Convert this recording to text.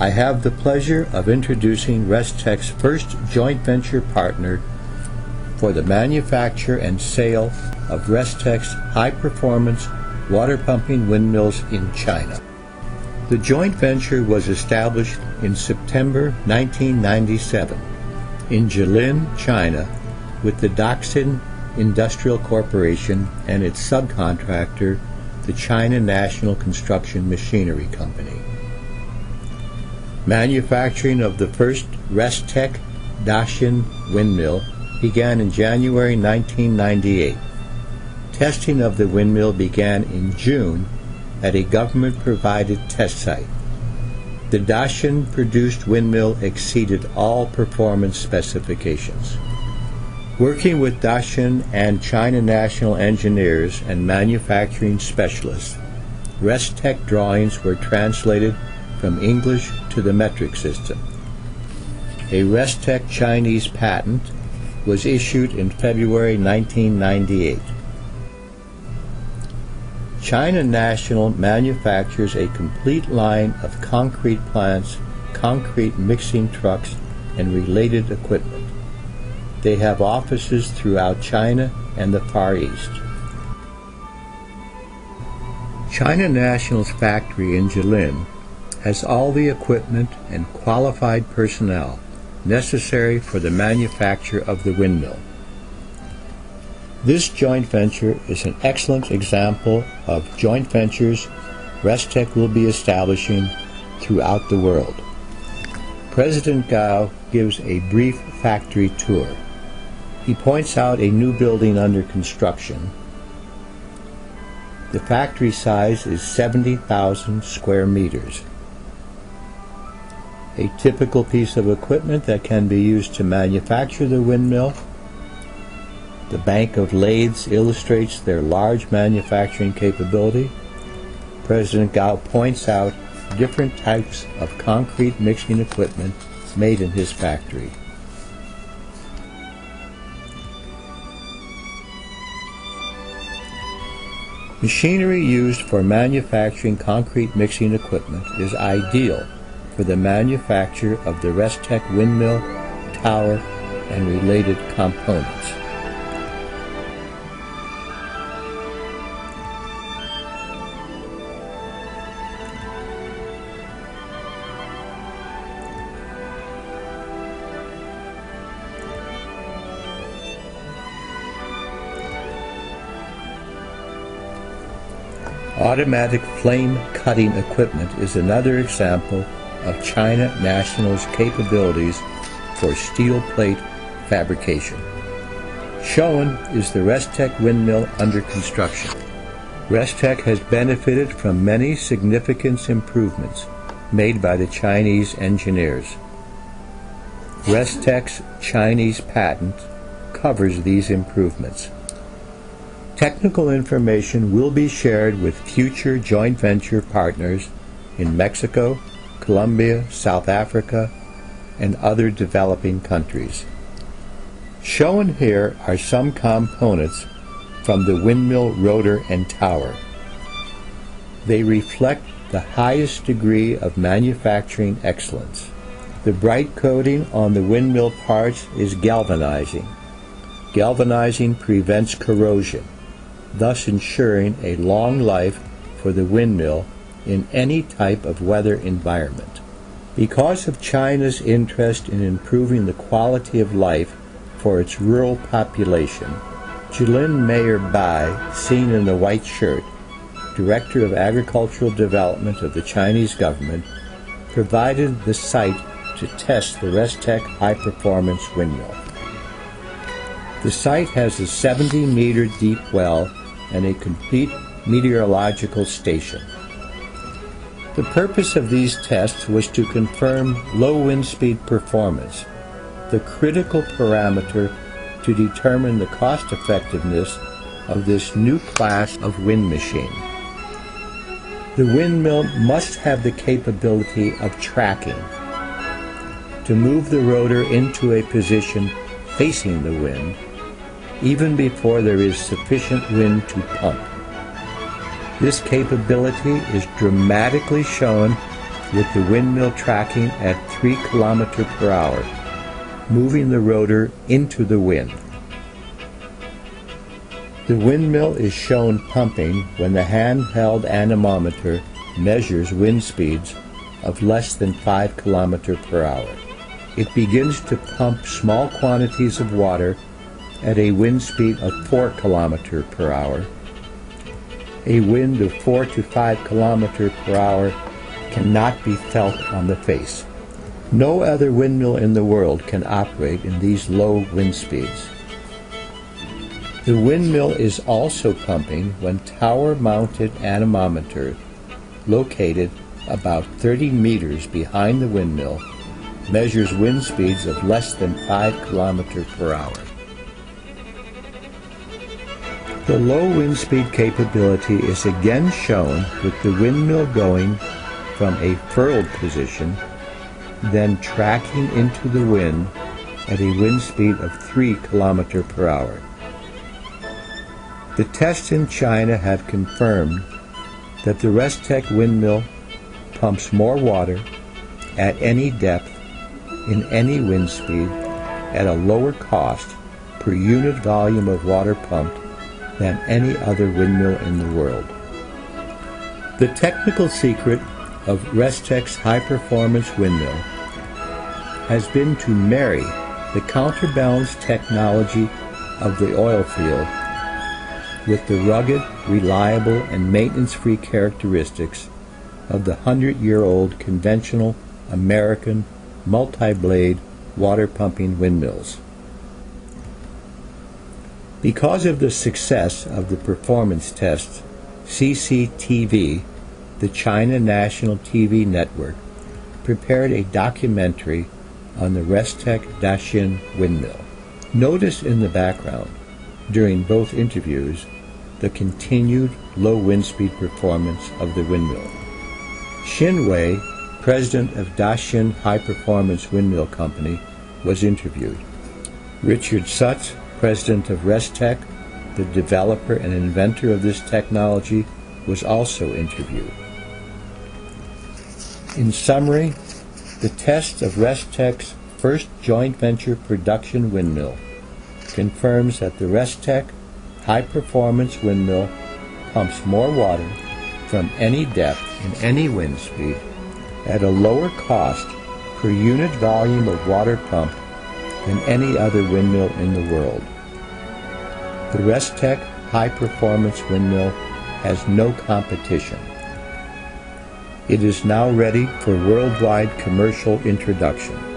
I have the pleasure of introducing RESTEC's first joint venture partner for the manufacture and sale of RESTEC's high-performance water pumping windmills in China. The joint venture was established in September 1997 in Jilin, China, with the Daxin Industrial Corporation and its subcontractor, the China National Construction Machinery Company. Manufacturing of the first RESTEC Daxin windmill began in January 1998. Testing of the windmill began in June at a government-provided test site. The Daxin-produced windmill exceeded all performance specifications. Working with Daxin and China National engineers and manufacturing specialists, RESTEC drawings were translated from English to the metric system. A RESTEC Chinese patent was issued in February 1998. China National manufactures a complete line of concrete plants, concrete mixing trucks, and related equipment. They have offices throughout China and the Far East. China National's factory in Jilin has all the equipment and qualified personnel necessary for the manufacture of the windmill. This joint venture is an excellent example of joint ventures RESTEC will be establishing throughout the world. President Gao gives a brief factory tour. He points out a new building under construction. The factory size is 70,000 square meters. A typical piece of equipment that can be used to manufacture the windmill. The bank of lathes illustrates their large manufacturing capability. President Gao points out different types of concrete mixing equipment made in his factory. Machinery used for manufacturing concrete mixing equipment is ideal for the manufacture of the RESTEC windmill, tower, and related components. Automatic flame cutting equipment is another example of China National's capabilities for steel plate fabrication. Shown is the RESTEC windmill under construction. RESTEC has benefited from many significant improvements made by the Chinese engineers. RESTEC's Chinese patent covers these improvements. Technical information will be shared with future joint venture partners in Mexico, Colombia, South Africa, and other developing countries. Shown here are some components from the windmill rotor and tower. They reflect the highest degree of manufacturing excellence. The bright coating on the windmill parts is galvanizing. Galvanizing prevents corrosion, thus ensuring a long life for the windmill in any type of weather environment. Because of China's interest in improving the quality of life for its rural population, Jilin Mayor Bai, seen in the white shirt, Director of Agricultural Development of the Chinese government, provided the site to test the RESTEC high-performance windmill. The site has a 70-meter deep well and a complete meteorological station. The purpose of these tests was to confirm low wind speed performance, the critical parameter to determine the cost-effectiveness of this new class of wind machine. The windmill must have the capability of tracking, to move the rotor into a position facing the wind, even before there is sufficient wind to pump. This capability is dramatically shown with the windmill tracking at 3 km per hour, moving the rotor into the wind. The windmill is shown pumping when the handheld anemometer measures wind speeds of less than 5 km per hour. It begins to pump small quantities of water at a wind speed of 4 km per hour. A wind of 4 to 5 km per hour cannot be felt on the face. No other windmill in the world can operate in these low wind speeds. The windmill is also pumping when tower-mounted anemometer, located about 30 meters behind the windmill, measures wind speeds of less than 5 km per hour. The low wind speed capability is again shown with the windmill going from a furled position, then tracking into the wind at a wind speed of 3 km per hour. The tests in China have confirmed that the RESTEC windmill pumps more water at any depth in any wind speed at a lower cost per unit volume of water pumped than any other windmill in the world. The technical secret of RESTEC's high-performance windmill has been to marry the counterbalance technology of the oil field with the rugged, reliable, and maintenance-free characteristics of the 100-year-old conventional American multi-blade water-pumping windmills. Because of the success of the performance tests, CCTV, the China National TV network, prepared a documentary on the RESTEC Daxin windmill. Notice in the background, during both interviews, the continued low wind speed performance of the windmill. Xin Wei, president of Daxin High Performance Windmill Company, was interviewed. Richard Sutz, president of RESTEC, the developer and inventor of this technology, was also interviewed. In summary, the test of RESTEC's first joint venture production windmill confirms that the RESTEC high-performance windmill pumps more water from any depth in any wind speed at a lower cost per unit volume of water pumped than any other windmill in the world. The RESTEC high-performance windmill has no competition. It is now ready for worldwide commercial introduction.